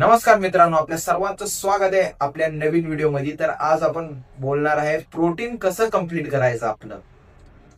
नमस्कार मित्रांनो, आपल्या सर्वांचं स्वागत आहे आपल्या नवीन व्हिडिओमध्ये। तर आज आपण बोलणार आहे प्रोटीन कसं कंप्लीट करायचं आपलं।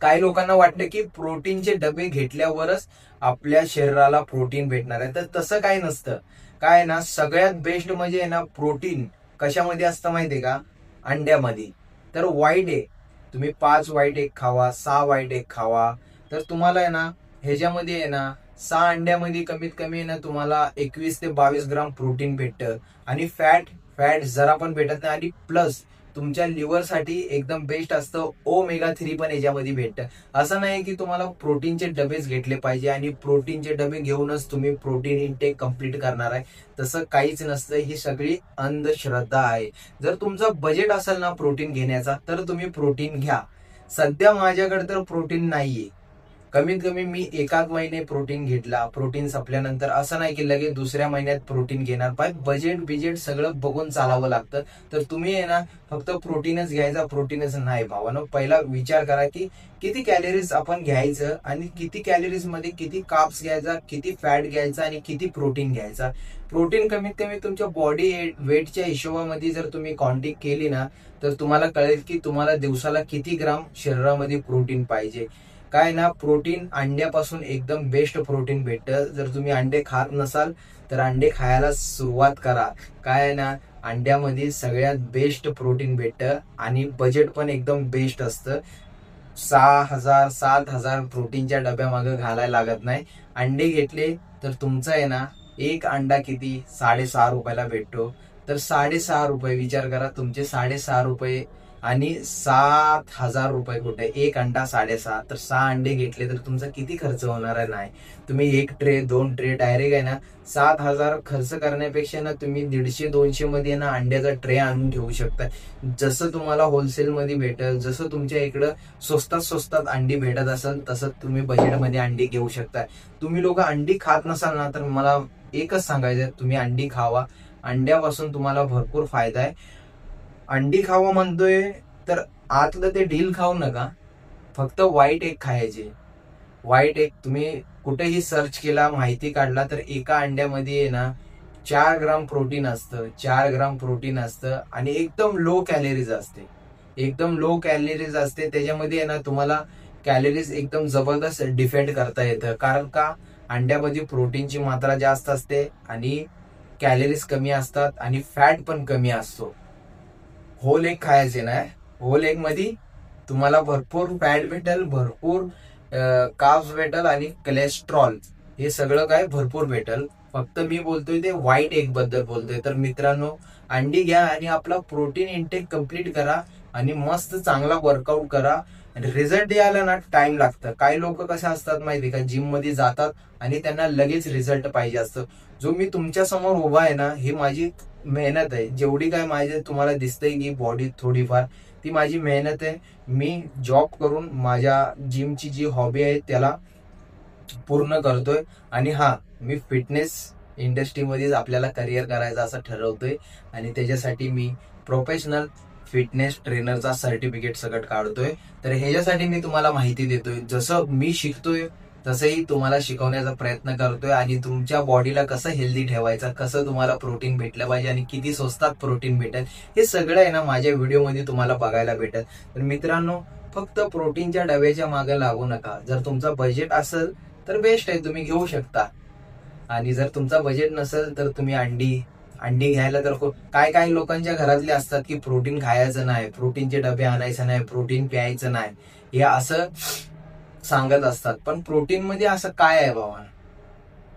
काही लोकांना वाटतं की प्रोटीनचे डबे घेतल्यावरच आपल्या शरीराला प्रोटीन भेटणार आहे, तर तसं काही नसतं। काय ना, सगळ्यात बेस्ट म्हणजे ना प्रोटीन कशामध्ये असतं माहितीये का? अंड्यामध्ये। तर व्हाईट एग तुम्ही 5 व्हाईट एग खावा, 6 व्हाईट एग खावा, तर तुम्हाला आहे ना ह्याच्यामध्ये आहे ना 6 अंड्यामध्ये कमीत कमी ना तुम्हाला 21 ते 22 ग्राम प्रोटीन भेटतं। आणि फॅट जरा पण भेटत नाही। आणि प्लस तुमच्या लिव्हर साठी एकदम बेस्ट असतं। ओमेगा 3 पण याच्यामध्ये भेटतं। असं नाही की तुम्हाला प्रोटीनचे डबेच घेतले पाहिजे आणि प्रोटीनचे डबे घेऊनच तुम्ही प्रोटीन इनटेक कंप्लीट करणार आहे, तसं काहीच नसतं। ही सगळी अंधश्रद्धा आहे। जर तुमचं बजेट असेल ना प्रोटीन घेण्याचा, तर तुम्ही प्रोटीन घ्या। सध्या माझ्याकडे तर प्रोटीन नाहीये। कमीत कमी मी एकाच महिने प्रोटीन घेतला। प्रोटीन संपल्यानंतर असं नाही की लगेच दुसऱ्या महिन्यात प्रोटीन घेणार पाहिजे। बजेट सगळं बघून चालावं लागतं। तर तुम्ही आहे ना फक्त प्रोटीनच घ्यायचा, प्रोटीनच नाही भावानो। पहिला विचार करा की किती कॅलरीज आपण घ्यायचं आणि किती कॅलरीज मध्ये किती कार्ब्स घ्यायचा, किती फॅट घ्यायचा आणि किती प्रोटीन घ्यायचा। प्रोटीन कमीत कमी तुमच्या बॉडी वेटच्या हिशोबामध्ये जर तुम्ही काउंटिंग केली ना, तर तुम्हाला कळेल की तुम्हाला दिवसाला किती ग्राम शरीरामध्ये प्रोटीन पाहिजे। काय ना, प्रोटीन अंड्यापासून एकदम बेस्ट प्रोटीन भेटतं। जर तुम्ही अंडे खात नसाल तर अंडे खायला सुरुवात करा। काय ना, अंड्यामध्ये सगळ्यात बेस्ट प्रोटीन भेटतं आणि बजेट पण एकदम बेस्ट असतं। 6,000 7,000 प्रोटीनच्या डब्यामागे घालायला लागत नाही। अंडे घेतले तर तुमचं आहे ना एक अंडा किती 6.5 रुपयाला भेटतो। तर 6.5 रुपये विचार करा, तुमचे 6.5 रुपये आणि 7,000 रुपये कुठे, एक अंडा 6.5, तर 6 अंडे घेतले तर तुमचा किती खर्च होणार आहे? नाही, तुम्ही 1 ट्रे 2 ट्रे डायरेक्ट आहे ना 7,000 खर्च करण्यापेक्षा ना तुम्ही 150-200 मध्ये ना अंड्याचा ट्रे आणून ठेवू शकता। जसं तुम्हाला होलसेल मध्ये भेटेल, जसं तुमच्या इकडं स्वस्तात अंडी भेटत असेल, तसं तुम्ही बजेटमध्ये अंडी घेऊ शकता। तुम्ही लोक अंडी खात नसाल ना, तर मला एकच सांगायचं, तुम्ही अंडी खावा। अंड्यापासून तुम्हाला भरपूर फायदा आहे। अंडी खावा म्हणतोय तर आतलं ते ढील खाऊ नका, फक्त व्हाईट एग खायचे। व्हाईट एग तुम्ही कुठेही सर्च केला, माहिती काढला, तर एका अंड्यामध्ये ना 4 ग्राम प्रोटीन असतं। 4 ग्राम प्रोटीन असतं आणि एकदम लो कॅलरीज असते। एकदम लो कॅलरीज असते त्याच्यामध्ये ना तुम्हाला कॅलरीज एकदम जबरदस्त डिफेंड करता येतं। कारण का, अंड्यामध्ये प्रोटीनची मात्रा जास्त असते आणि कॅलरीज कमी असतात आणि फॅट पण कमी असतो। होल एग खायचे ना, होल एग मध्ये तुम्हाला भरपूर फॅट भेटेल, भरपूर कार्ब्स भेटेल आणि कोलेस्ट्रॉल हे सगळं काय भरपूर भेटेल। फक्त मी बोलतोय ते व्हाईट एग बद्दल बोलतोय। तर मित्रांनो, अंडी घ्या आणि आपला प्रोटीन इनटेक कम्प्लीट करा आणि मस्त चांगला वर्कआउट करा। रिझल्ट यायला ना टाइम लागतं। काही लोक कसे असतात माहिती का, जिम मध्ये जातात आणि त्यांना लगेच रिझल्ट पाहिजे असतं। जो मी तुमच्या समोर उभा आहे ना, ही माझी मेहनत आहे। जेवढी काय माझे तुम्हाला दिसतंय की बॉडी थोडीफार, ती माझी मेहनत आहे। मी जॉब करून माझ्या जिमची जी हॉबी आहे त्याला पूर्ण करतोय। आणि हा, मी फिटनेस इंडस्ट्रीमध्येच आपल्याला करिअर करायचं असं ठरवतोय आणि त्याच्यासाठी मी प्रोफेशनल फिटनेस ट्रेनरचा सर्टिफिकेट सगळं काढतोय। तर ह्याच्यासाठी मी तुम्हाला माहिती देतोय, जसं मी शिकतोय तसंही तुम्हाला शिकवण्याचा प्रयत्न करतोय। आणि तुमच्या बॉडीला कसं हेल्दी ठेवायचं, कसं तुम्हाला प्रोटीन भेटलं पाहिजे आणि किती स्वस्तात प्रोटीन भेटेल, हे सगळं आहे ना माझ्या व्हिडिओमध्ये तुम्हाला बघायला भेटेल। तर मित्रांनो, फक्त प्रोटीनच्या डब्याच्या मागे लागू नका। जर तुमचा बजेट असेल तर बेस्ट आहे, तुम्ही घेऊ शकता। आणि जर तुमचा बजेट नसेल तर तुम्ही अंडी घ्यायला तर काय लोकांच्या घरातले असतात की प्रोटीन खायचं नाही, प्रोटीनचे डबे आणायचं नाही, प्रोटीन प्यायचं नाही, हे असं सांगत असतात। पण प्रोटीन मध्ये असं काय आहे बाबा?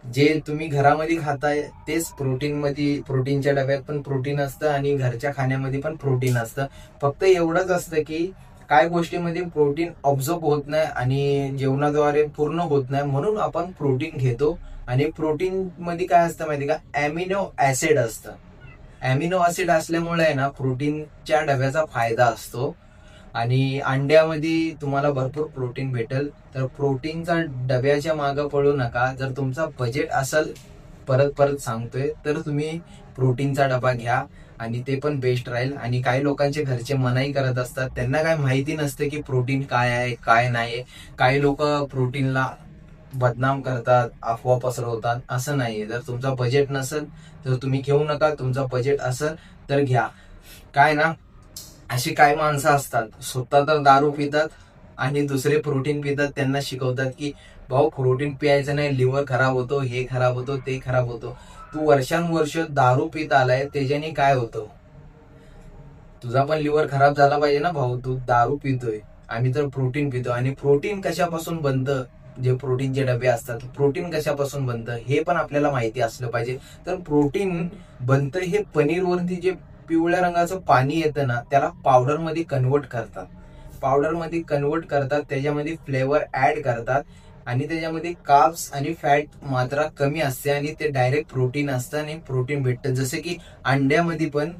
जे तुम्ही घरामध्ये खाताय तेच प्रोटीन मध्ये, प्रोटीनच्या डब्यात पण प्रोटीन असतं आणि घरच्या खाण्यामध्ये पण प्रोटीन असतं। फक्त एवढंच असतं की काय गोष्टीमध्ये प्रोटीन ऑब्झर्व होत नाही आणि जेवणाद्वारे पूर्ण होत नाही, म्हणून आपण प्रोटीन घेतो। आणि प्रोटीन मध्ये काय असतं माहिती का, अॅमिनो ऍसिड असतं। अॅमिनो ऍसिड असल्यामुळे आहे ना प्रोटीनच्या डब्याचा फायदा असतो। आणि अंड्यामध्ये तुम्हाला भरपूर प्रोटीन भेटेल। तर प्रोटीनचा डब्याच्या मागे पडू नका। जर तुमचा बजेट असेल, परत सांगतोय, तर तुम्ही प्रोटीनचा डबा घ्या आणि ते पण बेस्ट राहील। आणि काही लोकांचे घरचे मनाई करत असतात, त्यांना काय माहिती नसते की प्रोटीन काय आहे काय नाही। काही लोक प्रोटीनला बदनाम करतात, अफवा पसरवतात. असं नाहीये. जर तुमचा बजेट नसेल तर तुम्ही घेऊ नका, तुमचा बजेट असेल तर घ्या. काय ना, अशी काय माणसं असतात स्वतः तर दारू पितात आणि दुसरे प्रोटीन पितात, त्यांना शिकवतात की भाऊ प्रोटीन प्यायचं नाही, लिव्हर खराब होतो, हे खराब होतो, ते खराब होतो. तू वर्षानुवर्ष दारू पित आलाय, त्याच्याने काय होतं? तुझा पण लिव्हर खराब झाला पाहिजे ना भाऊ. तू दारू पितोय, आम्ही तर प्रोटीन पितो. आणि प्रोटीन कशापासून बनतं, जे प्रोटीनचे डबे असतात, प्रोटीन कशापासून बनतं हे पण आपल्याला माहिती असलं पाहिजे. तर प्रोटीन बनतं हे पनीरवरती जे पिवळ्या रंगाचं पाणी येतं ना, त्याला पावडर मध्ये कन्वर्ट करतात. पावडर मध्ये कन्वर्ट करतात, त्याच्यामध्ये फ्लेवर ऍड करतात आणि त्याच्यामध्ये कार्ब्स आणि फॅट मात्रा कमी असते आणि ते डायरेक्ट प्रोटीन असतं आणि प्रोटीन भेटतं. जसे की अंड्यामध्ये पण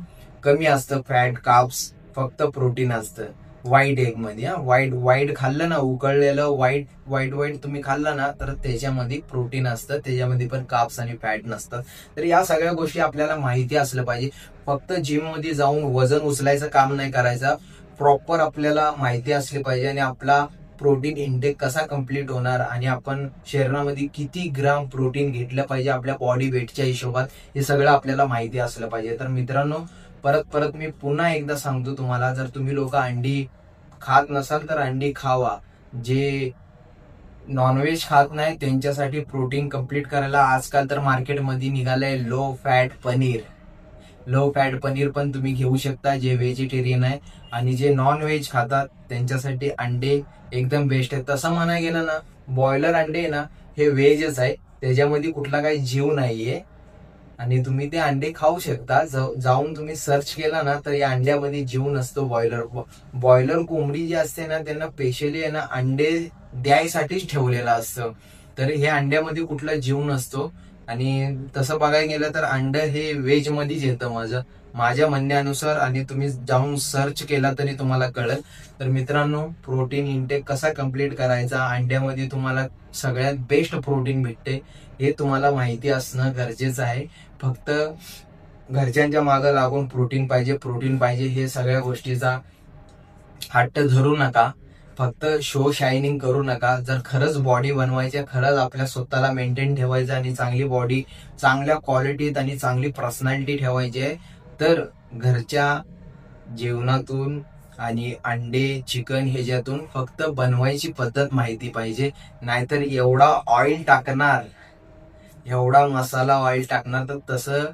कमी असतं फॅट, कार्ब्स, फक्त प्रोटीन असतं व्हाईट एग मध्ये. व्हाईट खाल्लं ना, उकळलेलं व्हाईट तुम्ही खाल्लं ना, तर त्याच्यामध्ये प्रोटीन असतं, त्याच्यामध्ये पण कार्ब्स आणि फॅट नसतं. तर या सगळ्या गोष्टी आपल्याला माहिती असलं पाहिजे. फक्त जिम मध्ये जाऊन वजन उचलायचं काम नाही करायचं, प्रॉपर आपल्याला माहिती असली पाहिजे आणि आपला प्रोटीन इंटेक कसा कम्प्लीट होणार आणि आपण शरीरामध्ये किती ग्राम प्रोटीन घेतलं पाहिजे आपल्या बॉडी वेटच्या हिशोबात, हे सगळं आपल्याला माहिती असलं पाहिजे. तर मित्रांनो, परत मी पुन्हा एकदा सांगतो तुम्हाला, जर तुम्ही लोक अंडी खात नसाल तर अंडी खावा. जे नॉनव्हेज खात नाही त्यांच्यासाठी प्रोटीन कम्प्लीट करायला आजकाल तर मार्केटमध्ये निघालंय low fat paneer. Low fat paneer पण तुम्ही घेऊ शकता, जे व्हेजिटेरियन आहे. आणि जे नॉन व्हेज खातात त्यांच्यासाठी अंडे एकदम बेस्ट आहे. तसं म्हणायला गेलं ना, बॉयलर अंडे ना हे व्हेजच आहे, त्याच्यामध्ये कुठला काही जीव नाहीये आणि तुम्ही ते अंडे खाऊ शकता. जाऊन तुम्ही सर्च केला ना, तर या अंड्यामध्ये जीव नसतो. बॉयलर कोंबडी जी असते ना, त्यांना स्पेशली आहे ना अंडे द्यायसाठीच ठेवलेलं असतं. तर हे अंड्यामध्ये कुठला जीव नसतो. आणि तसं बघायला गेलं तर अंड हे व्हेज मध्येच येतं माझ्या म्हणण्यानुसार. आणि तुम्ही जाऊन सर्च केला तरी तुम्हाला कळेल. तर मित्रांनो, प्रोटीन इंटेक कसा कम्प्लीट करायचा, अंड्यामध्ये तुम्हाला सगळ्यात बेस्ट प्रोटीन भेटते हे तुम्हाला माहिती असणं गरजेचं आहे. फक्त घरच्यांच्या मागं लागून प्रोटीन पाहिजे हे सगळ्या गोष्टीचा हट्ट धरू नका. फक्त शो शायनिंग करू नका. जर खरंच बॉडी बनवायची, खरंच आपल्या स्वतःला मेंटेन ठेवायचं आणि चांगली बॉडी, चांगल्या क्वालिटीत आणि चांगली पर्सनॅलिटी ठेवायची आहे, तर घरच्या जेवणातून आणि अंडे, चिकन ह्याच्यातून फक्त बनवायची पद्धत माहिती पाहिजे. नाहीतर एवढा ऑइल टाकणार, एवढा मसाला ऑइल टाकणार, तर तसं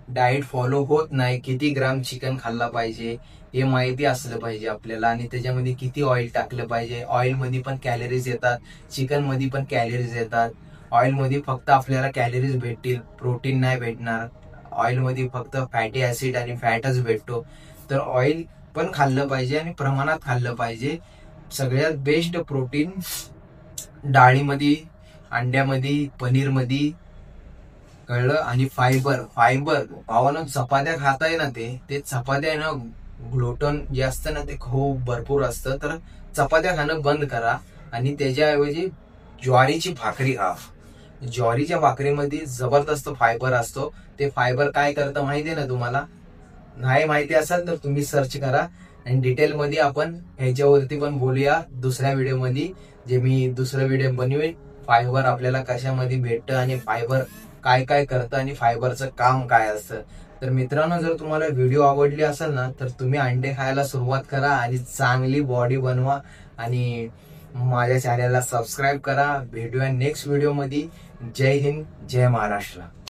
डाएट फॉलो होत नाही. किती ग्राम चिकन खाल्ला पाहिजे हे माहिती असलं पाहिजे आपल्याला आणि त्याच्यामध्ये किती ऑइल टाकलं पाहिजे. ऑइल मध्ये पण कॅलरीज येतात, चिकन मध्ये पण कॅलरीज येतात. ऑइल मध्ये फक्त आपल्याला कॅलरीज भेटतील, प्रोटीन नाही भेटणार. ऑइल मध्ये फक्त फॅटी ऍसिड आणि फॅटच भेटतो. तर ऑइल पण खाल्लं पाहिजे आणि प्रमाणात खाल्लं पाहिजे. सगळ्यात बेस्ट प्रोटीन डाळीमध्ये, अंड्यामध्ये, पनीरमध्ये, कळलं. आणि फायबर भावानं चपात्या खाताय ना, ते चपात्या आहे ना, ग्लुटन जे असतं ना ते खूप भरपूर असतं. तर चपात्या खाणं बंद करा आणि त्याच्याऐवजी ज्वारीची भाकरी खा. ज्वारीच्या भाकरीमध्ये जबरदस्त फायबर असतो. ते फायबर काय करतं माहितीये ना तुम्हाला? नाही माहिती असेल तर तुम्ही सर्च करा आणि डिटेल मध्ये आपण ह्याच्यावरती पण बोलूया दुसऱ्या व्हिडिओमध्ये, जे मी दुसरं व्हिडिओ बनवेन. फायबर आपल्याला कशामध्ये भेटतं आणि फायबर काय काय करतं आणि फायबरचं काम काय असतं. तर मित्रांनो, जर तुम्हाला व्हिडिओ आवडली असेल ना, तर तुम्ही अंडे खायला सुरुवात करा आणि चांगली बॉडी बनवा. आणि माझ्या चॅनलला सबस्क्राईब करा. भेटूया नेक्स्ट व्हिडिओमध्ये. जय हिंद, जय महाराष्ट्र.